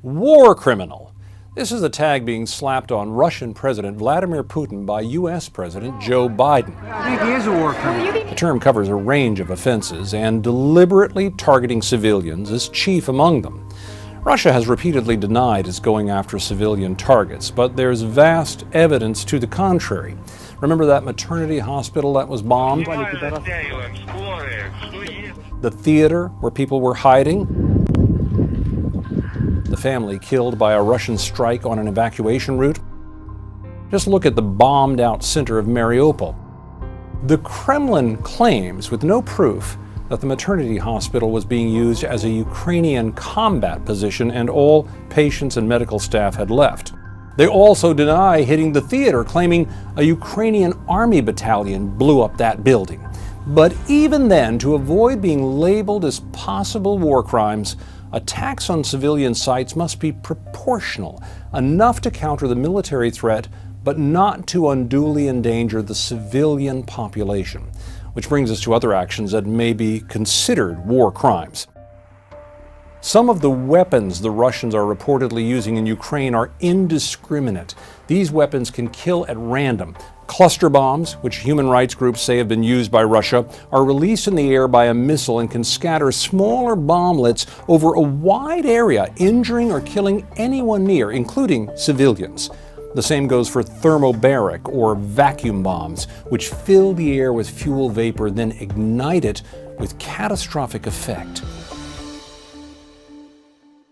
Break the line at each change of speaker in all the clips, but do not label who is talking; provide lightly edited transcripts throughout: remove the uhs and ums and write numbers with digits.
War criminal. This is the tag being slapped on Russian President Vladimir Putin by U.S. President Joe Biden.
I think he is a war criminal.
The term covers a range of offenses, and deliberately targeting civilians is chief among them. Russia has repeatedly denied it's going after civilian targets, but there's vast evidence to the contrary. Remember that maternity hospital that was bombed? The theater where people were hiding? The family killed by a Russian strike on an evacuation route? Just look at the bombed-out center of Mariupol. The Kremlin claims, with no proof, that the maternity hospital was being used as a Ukrainian combat position and all patients and medical staff had left. They also deny hitting the theater, claiming a Ukrainian army battalion blew up that building. But even then, to avoid being labeled as possible war crimes, attacks on civilian sites must be proportional, enough to counter the military threat, but not to unduly endanger the civilian population. Which brings us to other actions that may be considered war crimes. Some of the weapons the Russians are reportedly using in Ukraine are indiscriminate. These weapons can kill at random. Cluster bombs, which human rights groups say have been used by Russia, are released in the air by a missile and can scatter smaller bomblets over a wide area, injuring or killing anyone near, including civilians. The same goes for thermobaric or vacuum bombs, which fill the air with fuel vapor, then ignite it with catastrophic effect.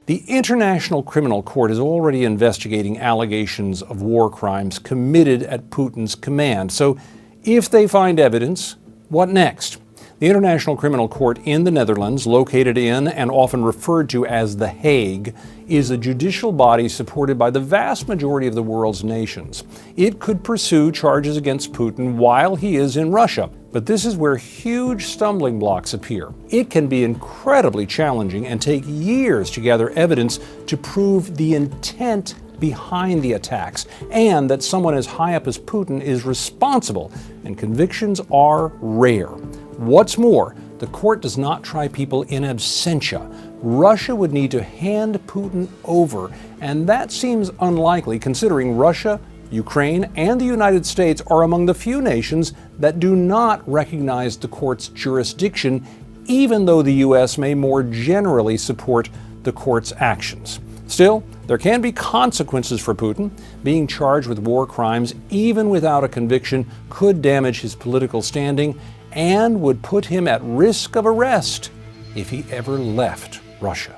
The International Criminal Court is already investigating allegations of war crimes committed at Putin's command. So if they find evidence, what next? The International Criminal Court in the Netherlands, located in and often referred to as The Hague, is a judicial body supported by the vast majority of the world's nations. It could pursue charges against Putin while he is in Russia. But this is where huge stumbling blocks appear. It can be incredibly challenging and take years to gather evidence to prove the intent behind the attacks and that someone as high up as Putin is responsible, and convictions are rare. What's more, the court does not try people in absentia. Russia would need to hand Putin over, and that seems unlikely considering Russia, Ukraine, and the United States are among the few nations that do not recognize the court's jurisdiction, even though the U.S. may more generally support the court's actions. Still, there can be consequences for Putin. Being charged with war crimes, even without a conviction, could damage his political standing and would put him at risk of arrest if he ever left Russia.